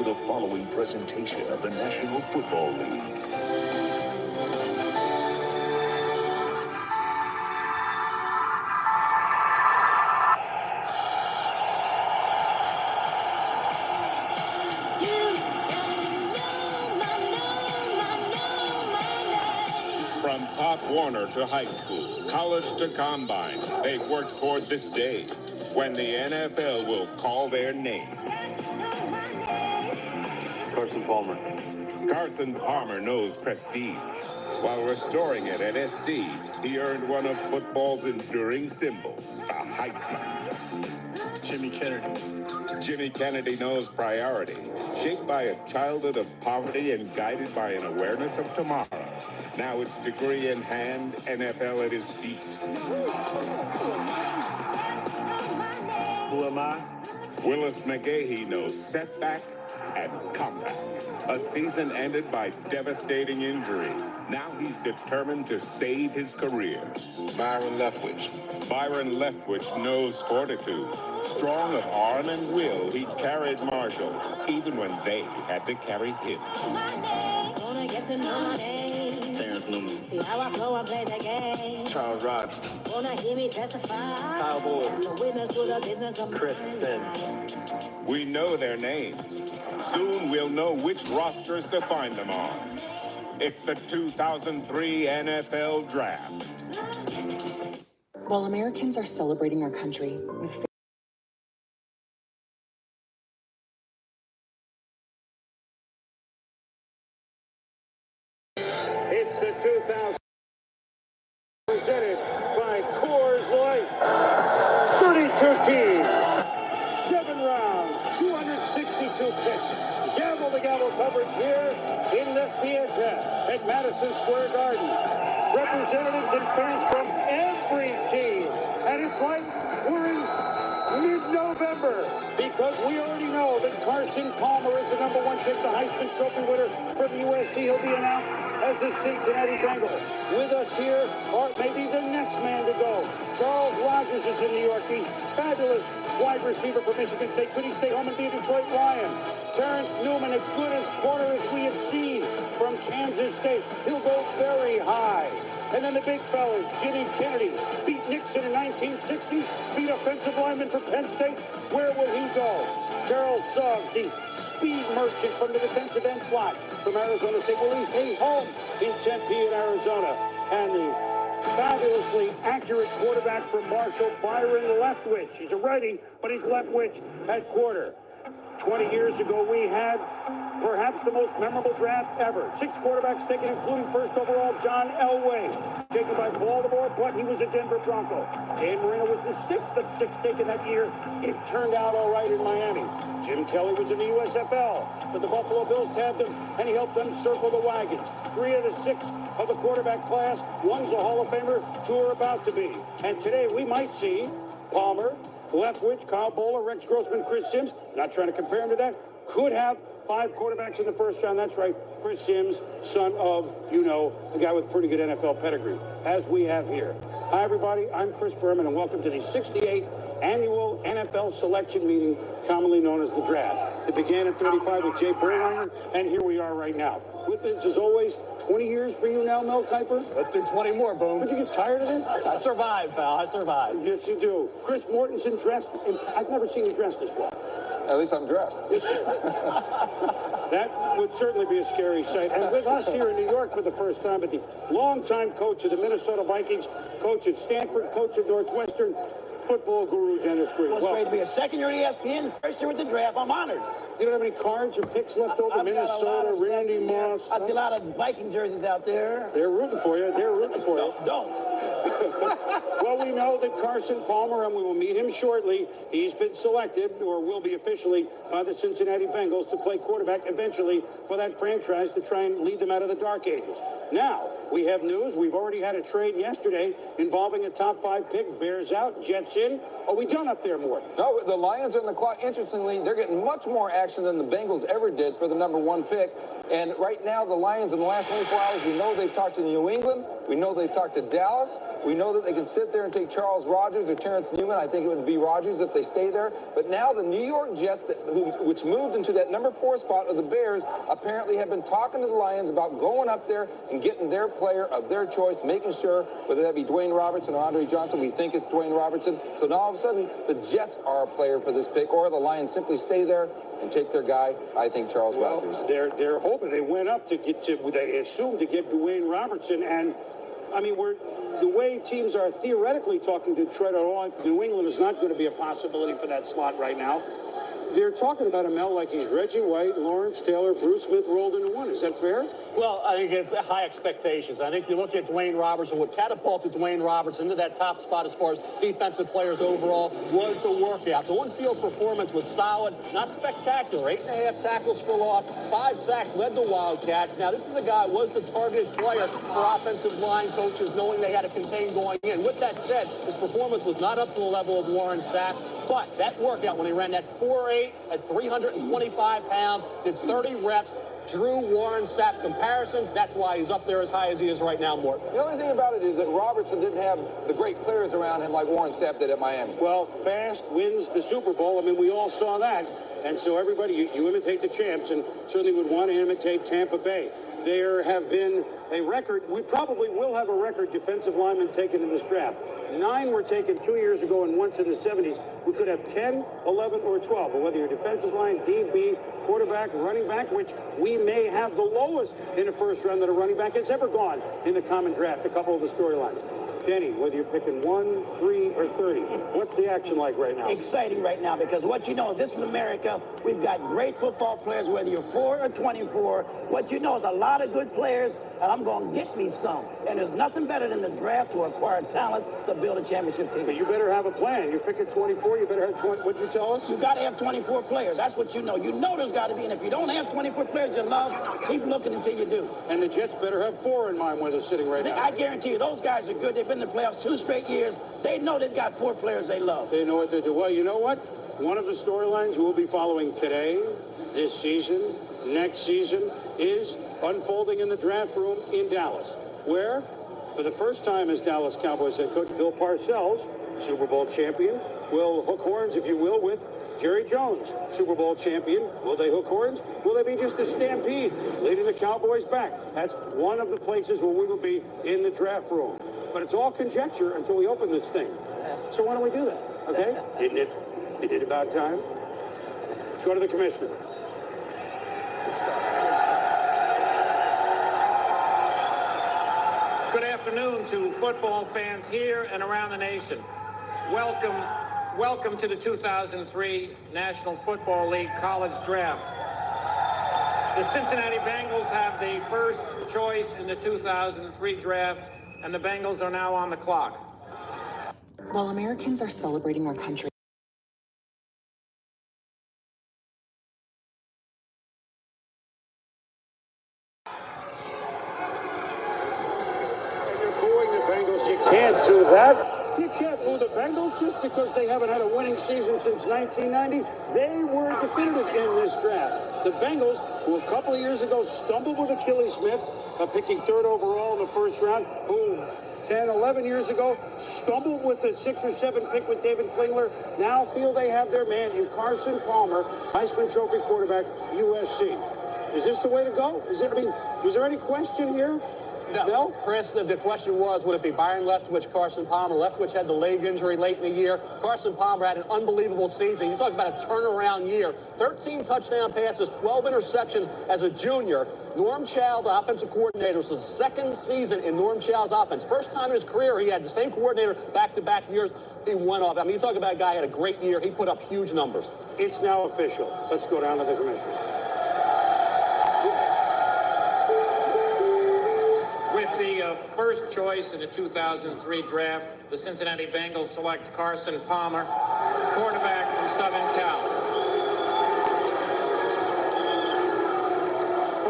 The following presentation of the National Football League. From Pop Warner to high school, college to combine, they've worked toward this day when the NFL will call their name. Carson Palmer. Carson Palmer knows prestige. While restoring it at SC, he earned one of football's enduring symbols, the Heisman. Jimmy Kennedy. Jimmy Kennedy knows priority, shaped by a childhood of poverty and guided by an awareness of tomorrow. Now it's degree in hand, NFL at his feet. Who am I? Willis McGahee knows setback and comeback. A season ended by devastating injury. Now he's determined to save his career. Byron Leftwich. Byron Leftwich knows fortitude. Strong of arm and will, he carried Marshall, even when they had to carry him. Terrence Newman. See how I flow and play the game. Charles Rodgers. Wanna hear me testify? Kyle Boyd. That's a witness to the business of Chris Sims. We know their names. Soon we'll know which rosters to find them on. It's the 2003 NFL Draft. While Americans are celebrating our country with It's the 2000 presented by Coors Light. 32 teams, 7 rounds, 262 picks. Gavel to gavel coverage here in the theater at Madison Square Garden. Representatives and fans from every team. And it's like we're in mid-November because we already know that Carson Palmer is the #1 pick, the Heisman Trophy winner from USC. He'll be announced as the Cincinnati Bengal. With us here, or maybe the next man to go. Charles Rodgers is in New York, the fabulous wide receiver for Michigan State. Could he stay home and be a Detroit Lion? Terrence Newman, as good as corner as we have seen from Kansas State. He'll go very high. And then the big fellas, Jimmy Kennedy, beat Nixon in 1960, beat offensive lineman for Penn State. Where will he go? Terrell Suggs, the speed merchant from the defensive end slot from Arizona State. Will he stay home in Tempe in Arizona? And the fabulously accurate quarterback from Marshall, Byron Leftwich. He's a righty, but he's Leftwich at quarter. 20 years ago, we had perhaps the most memorable draft ever. 6 quarterbacks taken, including first overall John Elway, taken by Baltimore, but he was a Denver Bronco. Dan Marino was the 6th of 6 taken that year. It turned out all right in Miami. Jim Kelly was in the USFL, but the Buffalo Bills tabbed him, and he helped them circle the wagons. 3 of the 6 of the quarterback class. One's a Hall of Famer, 2 are about to be. And today we might see Palmer, Leftwich, Kyle Boller, Rex Grossman, Chris Sims. Not trying to compare him to that. Could have 5 quarterbacks in the first round. That's right. Chris Sims, son of, a guy with pretty good NFL pedigree, as we have here. Hi, everybody. I'm Chris Berman, and welcome to the 68th annual NFL selection meeting, commonly known as the Draft. It began at 35 with Jay Berliner, and here we are right now. With this, as always, 20 years for you now, Mel Kiper? Let's do 20 more, Boom. Would you get tired of this? I survived, pal. I survived. Yes, you do. Chris Mortensen dressed, I've never seen you dressed this well. At least I'm dressed. That would certainly be a scary sight. And with us here in New York for the first time, but the longtime coach of the Minnesota Vikings, coach at Stanford, coach at Northwestern, football guru Dennis Green. Well, it's great to be a second year at ESPN, first year with the draft. I'm honored. You don't have any cards or picks left over? I've got a lot Minnesota, of stuff Randy in there. Moss. I see a lot of Viking jerseys out there. They're rooting for you. They're rooting for you. Don't. Well, we know that Carson Palmer, and we will meet him shortly, he's been selected, or will be officially, by the Cincinnati Bengals to play quarterback eventually for that franchise to try and lead them out of the dark ages. Now, We have news. We've already had a trade yesterday involving a top 5 pick. Bears out, Jets in. Are we done up there, Mort? No, the Lions are on the clock. Interestingly, they're getting much more action than the Bengals ever did for the number 1 pick. And right now, the Lions in the last 24 hours, we know they've talked to New England. We know they've talked to Dallas. We know that they can sit there and take Charles Rodgers or Terrence Newman. I think it would be Rodgers if they stay there. But now the New York Jets, which moved into that number 4 spot of the Bears, apparently have been talking to the Lions about going up there and getting their player of their choice, making sure, whether that be Dwayne Robertson or Andre Johnson, we think it's Dwayne Robertson. So now all of a sudden, the Jets are a player for this pick, or the Lions simply stay there and take their guy, I think Charles Rodgers. They're hoping. They went up to get to, they assumed to get Dwayne Robertson, and I mean, the way teams are theoretically talking to Detroit or New England is not going to be a possibility for that slot right now. They're talking about him, Mel, like he's Reggie White, Lawrence Taylor, Bruce Smith rolled into one. Is that fair? Well, I think it's high expectations. I think you look at Dwayne Robertson, what catapulted Dwayne Robertson into that top spot as far as defensive players overall was the workout. So on-field performance was solid, not spectacular. 8.5 tackles for loss, 5 sacks, led the Wildcats. Now, this is a guy who was the targeted player for offensive line coaches, knowing they had to contain going in. With that said, his performance was not up to the level of Warren Sapp, but that workout when he ran that 4.8 at 325 pounds, did 30 reps, drew Warren Sapp comparisons. That's why he's up there as high as he is right now, Mort. The only thing about it is that Robertson didn't have the great players around him like Warren Sapp did at Miami. Well, fast wins the Super Bowl. I mean, we all saw that. And so everybody, you imitate the champs, and certainly would want to imitate Tampa Bay. There have been a record, we probably will have a record defensive lineman taken in this draft. 9 were taken 2 years ago and once in the 70s. We could have 10, 11, or 12. But whether you're defensive line, DB, quarterback, running back, which we may have the lowest in the first round that a running back has ever gone in the common draft, a couple of the storylines. Denny, whether you're picking 1, 3, or 30, what's the action like right now? Exciting right now, because what you know is this is America. We've got great football players, whether you're 4 or 24. What you know is a lot of good players, and I'm going to get me some. And there's nothing better than the draft to acquire talent to build a championship team. But you better have a plan. You're picking 24, you better have 20. What'd you tell us? You got to have 24 players. That's what you know. You know there's got to be. And if you don't have 24 players you love, keep looking until you do. And the Jets better have 4 in mind where they're sitting right now. I guarantee you, those guys are good. They've been in the playoffs 2 straight years. They know they've got 4 players they love. They know what they do. Well, you know what? One of the storylines we'll be following today, this season, next season, is unfolding in the draft room in Dallas, where, for the first time as Dallas Cowboys head coach, Bill Parcells, Super Bowl champion, will hook horns, if you will, with Jerry Jones, Super Bowl champion. Will they hook horns? Will they be just a stampede leading the Cowboys back? That's one of the places where we will be in the draft room. But it's all conjecture until we open this thing. So why don't we do that? Okay? Isn't it about time? Go to the commissioner. Good afternoon to football fans here and around the nation. Welcome to the 2003 National Football League College Draft. The Cincinnati Bengals have the first choice in the 2003 draft, and the Bengals are now on the clock. While Americans are celebrating our country, You can't do that. You can't boo the Bengals just because they haven't had a winning season since 1990. They were definitive in this draft. The Bengals, who a couple of years ago stumbled with Achilles Smith, picking 3rd overall in the first round, who 10, 11 years ago stumbled with the 6 or 7 pick with David Klingler, now feel they have their man in Carson Palmer, Heisman Trophy quarterback, USC. Is this the way to go? Was there any question here? No, Chris, the question was, would it be Byron Leftwich, Carson Palmer? Leftwich had the leg injury late in the year. Carson Palmer had an unbelievable season. You talk about a turnaround year. 13 touchdown passes, 12 interceptions as a junior. Norm Chow, the offensive coordinator, this was the second season in Norm Chow's offense. First time in his career he had the same coordinator back-to-back years. He went off. I mean, you talk about a guy who had a great year. He put up huge numbers. It's now official. Let's go down to the commissioner. With the first choice in the 2003 draft, the Cincinnati Bengals select Carson Palmer, quarterback from Southern Cal.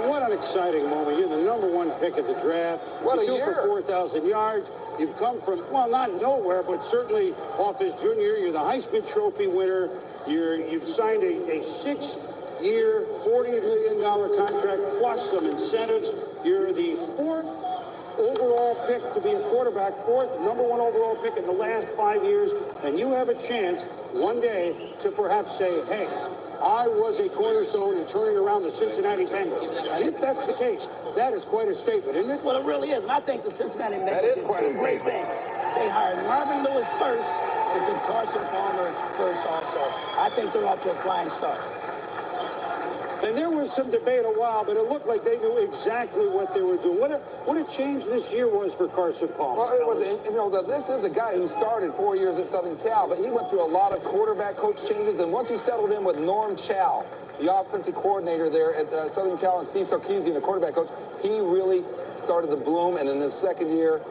What an exciting moment. You're the #1 pick of the draft. What a you year. for 4,000 yards. You've come from, well, not nowhere, but certainly off his junior year. You're the Heisman Trophy winner. You've signed a 6-year, $40 million contract plus some incentives. You're the 4th overall pick to be a quarterback, 4th #1 overall pick in the last 5 years, and you have a chance one day to perhaps say, hey, I was a cornerstone in turning around the Cincinnati Bengals. And if that's the case, that is quite a statement, isn't it? Well, it really is. And I think the Cincinnati Bengals That is did quite a two great statement. things. They hired Marvin Lewis first, and then Carson Palmer first also. I think they're off to a flying start. And there was some debate a while, but it looked like they knew exactly what they were doing. What a change this year was for Carson Palmer. Well, it was, this is a guy who started 4 years at Southern Cal, but he went through a lot of quarterback coach changes, and once he settled in with Norm Chow, the offensive coordinator there at Southern Cal, and Steve Sarkisian, the quarterback coach, he really started to bloom, and in his second year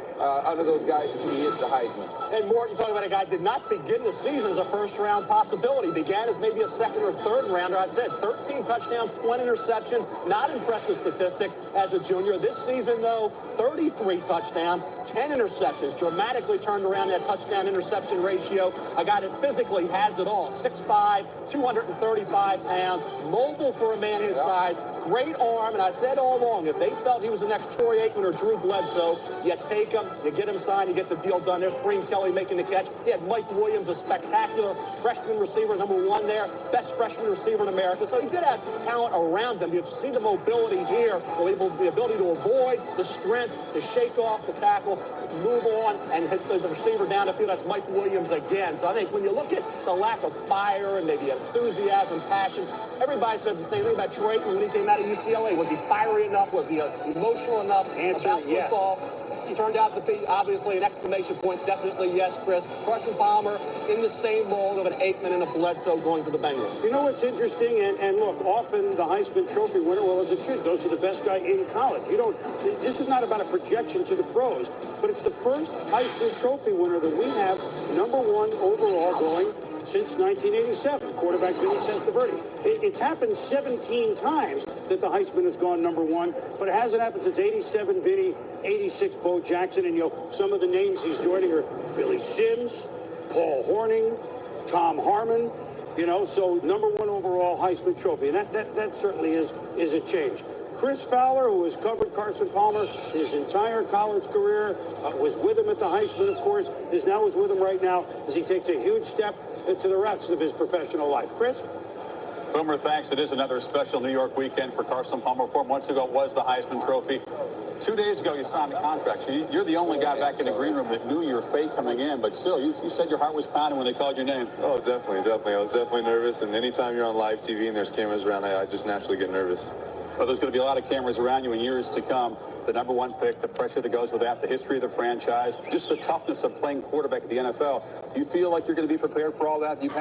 under those guys, he hit the Heisman. And Mort, you're talking about a guy did not begin the season as a first-round possibility. Began as maybe a second or third rounder. I said 13 touchdowns, 20 interceptions. Not impressive statistics as a junior. This season, though, 33 touchdowns, 10 interceptions. Dramatically turned around that touchdown-interception ratio. A guy that physically has it all. 6'5", 235 pounds, mobile for a man his size. Great arm, and I said all along, if they felt he was the next Troy Aikman or Drew Bledsoe, you take him, you get him signed, you get the deal done. There's Green Kelly making the catch. He had Mike Williams, a spectacular freshman receiver, #1 there, best freshman receiver in America. So he did have talent around him. You see the mobility here, the ability to avoid, the strength, to shake off the tackle, move on, and hit the receiver down the field. That's Mike Williams again. So I think when you look at the lack of fire and maybe enthusiasm, passion, everybody said the same thing about Troy Aikman when he came out of UCLA. Was he fiery enough? Was he emotional enough about football? He turned out to be, obviously, an exclamation point. Definitely yes, Chris. Carson Palmer in the same mold of an Aikman and a Bledsoe going to the Bengals. You know what's interesting? And look, often the Heisman Trophy winner, well, as a kid, goes to the best guy in college. This is not about a projection to the pros, but it's the first Heisman Trophy winner that we have #1 overall going since 1987, quarterback Vinny Testaverde. It's happened 17 times that the Heisman has gone #1, but it hasn't happened since 87 Vinny, 86 Bo Jackson, and some of the names he's joining are Billy Sims, Paul Hornung, Tom Harmon, so #1 overall Heisman Trophy, and that certainly is a change. Chris Fowler, who has covered Carson Palmer his entire college career, was with him at the Heisman, of course, is with him right now as he takes a huge step into the rest of his professional life. Chris? Boomer, thanks. It is another special New York weekend for Carson Palmer. 4 months ago, it was the Heisman Trophy. 2 days ago, you signed the contract. So you're the only guy back in the green room that knew your fate coming in. But still, you said your heart was pounding when they called your name. Oh, definitely. I was definitely nervous. And anytime you're on live TV and there's cameras around, I just naturally get nervous. Well, there's going to be a lot of cameras around you in years to come. The #1 pick, the pressure that goes with that, the history of the franchise, just the toughness of playing quarterback at the NFL. Do you feel like you're going to be prepared for all that? You've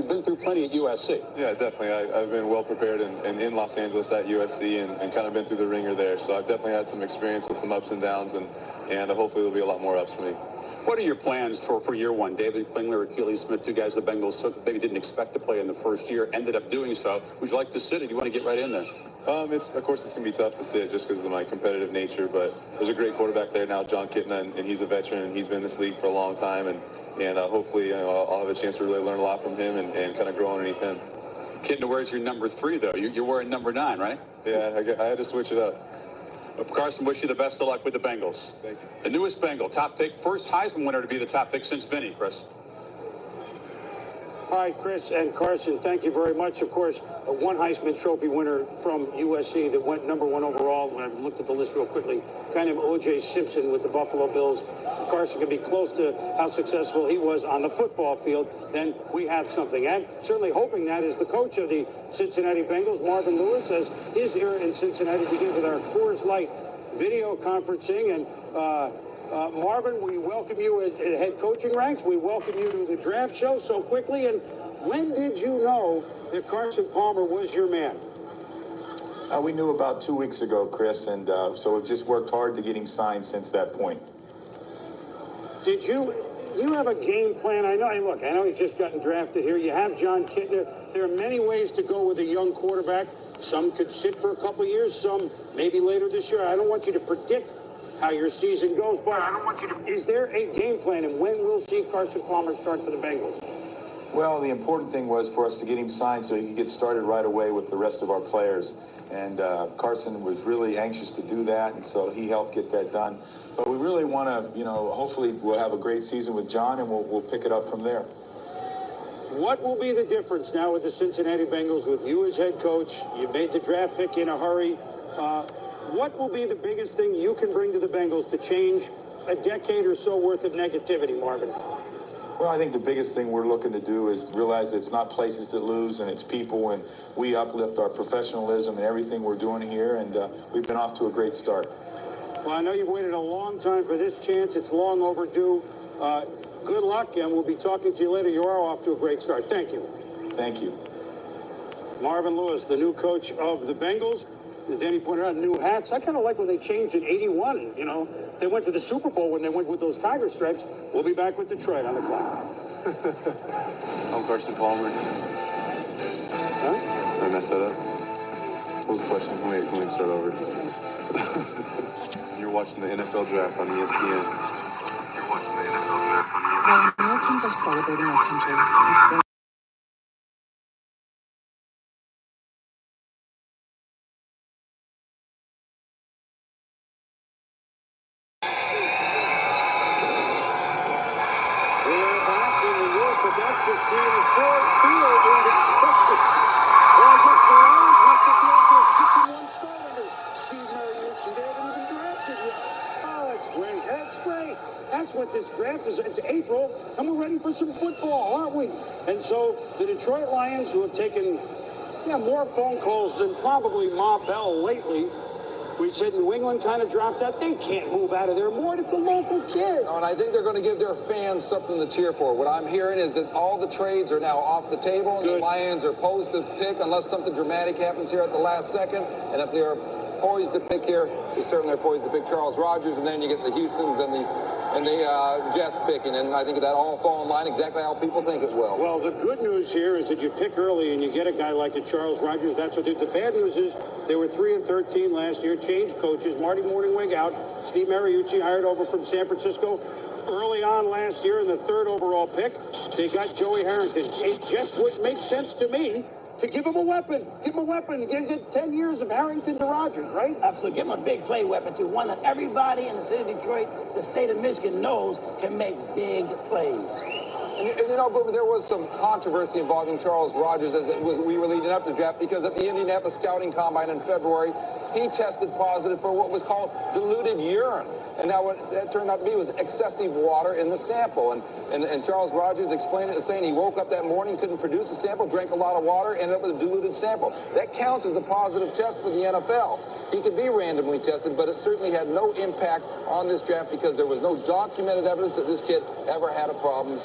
been through plenty at USC. Yeah, definitely. I've been well prepared and in Los Angeles at USC and kind of been through the ringer there. So I've definitely had some experience with some ups and downs, and hopefully there'll be a lot more ups for me. What are your plans for year one? David Klingler, Achilles Smith, 2 guys the Bengals took, maybe didn't expect to play in the first year, ended up doing so. Would you like to sit, or do you want to get right in there? Of course, it's going to be tough to sit just because of my competitive nature, but there's a great quarterback there now, John Kitna, and he's a veteran, and he's been in this league for a long time, and hopefully I'll have a chance to really learn a lot from him and kind of grow underneath him. Kitna wears your number 3, though. You're wearing number 9, right? Yeah, I had to switch it up. Carson, wish you the best of luck with the Bengals. Thank you. The newest Bengal, top pick, first Heisman winner to be the top pick since Vinny, Chris. Hi, Chris and Carson. Thank you very much. Of course, one Heisman Trophy winner from USC that went #1 overall. When I looked at the list real quickly, a guy named O.J. Simpson with the Buffalo Bills. If Carson can be close to how successful he was on the football field, then we have something. And certainly hoping that is the coach of the Cincinnati Bengals, Marvin Lewis, as his era in Cincinnati begins with our Coors Light video conferencing. And Marvin, we welcome you as head coaching ranks. We welcome you to the draft show so quickly. And when did you know that Carson Palmer was your man? We knew about 2 weeks ago, Chris, and so we've just worked hard to get him signed since that point. Do you have a game plan? I know he's just gotten drafted here. You have John Kitna. There are many ways to go with a young quarterback. Some could sit for a couple years, some maybe later this year. I don't want you to predict how your season goes, but is there a game plan, and when we'll see Carson Palmer start for the Bengals? Well, the important thing was for us to get him signed so he could get started right away with the rest of our players. And Carson was really anxious to do that, and so he helped get that done. But we really want to, hopefully we'll have a great season with John, and we'll pick it up from there. What will be the difference now with the Cincinnati Bengals with you as head coach? You made the draft pick in a hurry. What will be the biggest thing you can bring to the Bengals to change a decade or so worth of negativity, Marvin? Well, I think the biggest thing we're looking to do is realize it's not places that lose, and it's people, and we uplift our professionalism and everything we're doing here, and we've been off to a great start. Well, I know you've waited a long time for this chance. It's long overdue. Good luck, and we'll be talking to you later. You are off to a great start. Thank you. Thank you. Marvin Lewis, the new coach of the Bengals. And Danny pointed out new hats. I kind of like when they changed in '81. They went to the Super Bowl when they went with those tiger stripes. We'll be back with Detroit on the clock. I'm Carson Palmer. Huh? Did I mess that up? What was the question? Can we start over? You're watching the NFL draft on ESPN. While Americans are celebrating our country with We're back in New York, but that's the scene of Ford Field in Detroit. Well, I guess the Lions must have been their 6-1 start under Steve Mariucci. They haven't even drafted yet. Oh, that's great. That's great. That's what this draft is. It's April, and we're ready for some football, aren't we? And so the Detroit Lions, who have taken more phone calls than probably Ma Bell lately. We said New England kind of dropped out. They can't move out of there more. It's a local kid. And I think they're going to give their fans something to cheer for. What I'm hearing is that all the trades are now off the table, and the Lions are poised to pick unless something dramatic happens here at the last second. And if they're poised to pick here, they certainly are poised to pick Charles Rogers, and then you get the Houstons and the Jets picking, and I think that all fall in line exactly how people think it will. Well, the good news here is that you pick early and you get a guy like a Charles Rogers. That's what the bad news is. They were 3-13 last year, changed coaches. Marty Morningwig out. Steve Mariucci hired over from San Francisco early on last year in the 3rd overall pick. They got Joey Harrington. It just wouldn't make sense to me to give him a weapon. Give him a weapon. Get 10 years of Harrington to Rogers, right? Absolutely. Give him a big play weapon, too. One that everybody in the city of Detroit, the state of Michigan, knows can make big plays. And Boomer, there was some controversy involving Charles Rogers as we were leading up to the draft, because at the Indianapolis Scouting Combine in February, he tested positive for what was called diluted urine. And now what that turned out to be was excessive water in the sample. And Charles Rogers explained it as saying he woke up that morning, couldn't produce a sample, drank a lot of water, ended up with a diluted sample. That counts as a positive test for the NFL. He could be randomly tested, but it certainly had no impact on this draft because there was no documented evidence that this kid ever had a problem.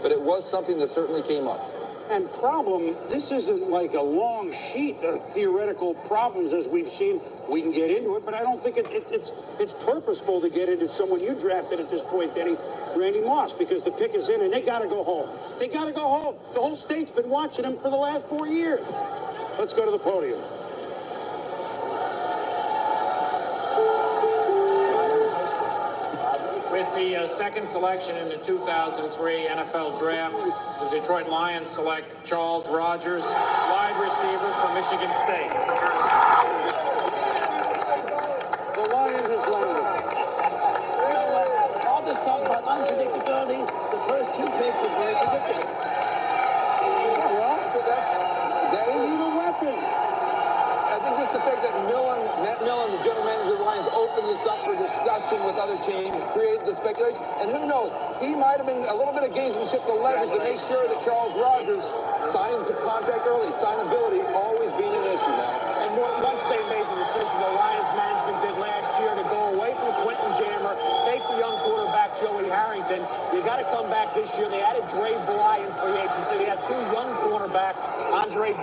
But it was something that certainly came up. And problem, this isn't like a long sheet of theoretical problems as we've seen. We can get into it, but I don't think it's purposeful to get into someone you drafted at this point, Denny, Randy Moss, because the pick is in and they got to go home. They got to go home. The whole state's been watching him for the last 4 years. Let's go to the podium. With the second selection in the 2003 NFL Draft, the Detroit Lions select Charles Rogers, wide receiver from Michigan State. The Lions is landed. All this talk about unpredictability, the first 2 picks were very predictable. They need a weapon. I think just the fact that Matt Millen, the general manager of the Lions, opened this up for discussion with other teams, created the speculation, and who knows, he might have been a little bit of gamesmanship to leverage to make sure that Charles Rogers signs a contract early, signability always being an issue now. And once they made the decision, the Lions management did last year to go away from Quentin Jammer, take the young quarterback Joey Harrington. You got to come back this year. They added Dre Bly in free agency. They had 2 young quarterbacks, Andre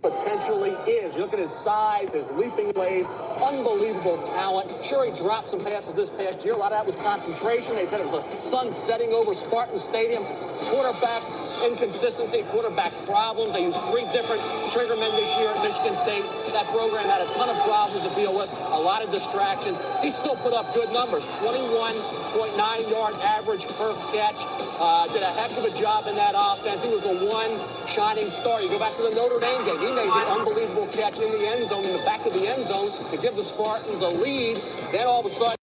potentially is. You look at his size, his leaping ways, unbelievable talent. Sure, he dropped some passes this past year. A lot of that was concentration. They said it was the sun setting over Spartan Stadium. Quarterback inconsistency, quarterback problems. They used 3 different triggermen this year at Michigan State. That program had a ton of problems to deal with, a lot of distractions. He still put up good numbers, 21.9-yard average per catch. Did a heck of a job in that offense. He was the one shining star. You go back to the Notre Dame game. He made the unbelievable catch in the end zone, in the back of the end zone, to give the Spartans a lead. Then all of a sudden,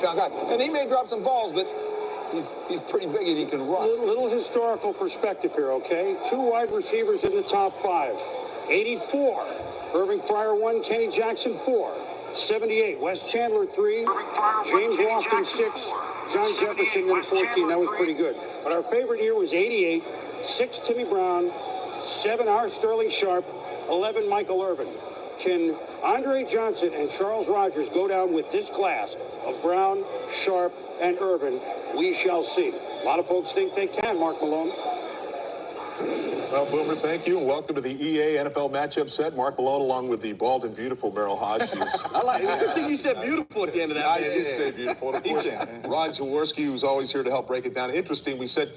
250-pound guy. And he may drop some balls, but he's pretty big and he can run. Little historical perspective here, okay? 2 wide receivers in the top 5. 84, Irving Fryer 1, Kenny Jackson 4. 78, Wes Chandler 3, James Lofton 6, John Jefferson then 14. That was pretty good. But our favorite year was 88, 6 Timmy Brown, 7 R. Sterling Sharp, 11 Michael Irvin. Can Andre Johnson and Charles Rogers go down with this class of Brown, Sharp, and Irvin? We shall see. A lot of folks think they can, Mark Malone. Well, Boomer, thank you, and welcome to the EA NFL matchup set. Mark Malone along with the bald and beautiful Merrill Hodge. I like it. Good thing you said beautiful at the end of that. I did say beautiful. And of course, Ron Jaworski, who's always here to help break it down. Interesting, we said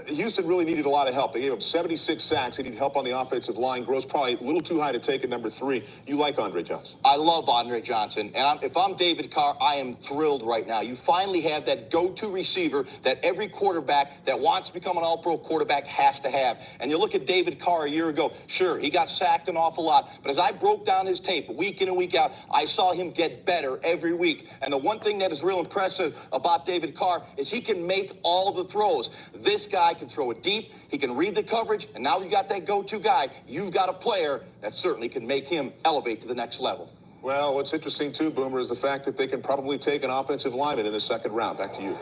Houston really needed a lot of help. They gave up 76 sacks. They need help on the offensive line. Gross probably a little too high to take at number 3. You like Andre Johnson? I love Andre Johnson. And if I'm David Carr, I am thrilled right now. You finally have that go-to receiver that every quarterback that wants to become an all-pro quarterback has to have. And you look at David Carr a year ago. Sure, he got sacked an awful lot. But as I broke down his tape week in and week out, I saw him get better every week. And the one thing that is real impressive about David Carr is he can make all the throws. This guy can throw it deep. He can read the coverage. And now you got that go-to guy. You've got a player that certainly can make him elevate to the next level. Well, what's interesting, too, Boomer, is the fact that they can probably take an offensive lineman in the second round. Back to you.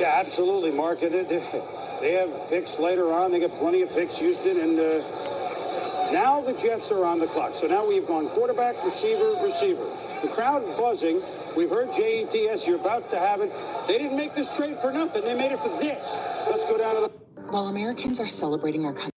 Yeah, absolutely, Mark. They have picks later on. They got plenty of picks, Houston. And now the Jets are on the clock. So now we've gone quarterback, receiver, receiver. The crowd buzzing. We've heard JETS. You're about to have it. They didn't make this trade for nothing. They made it for this. Let's go down to the... While Americans are celebrating our country.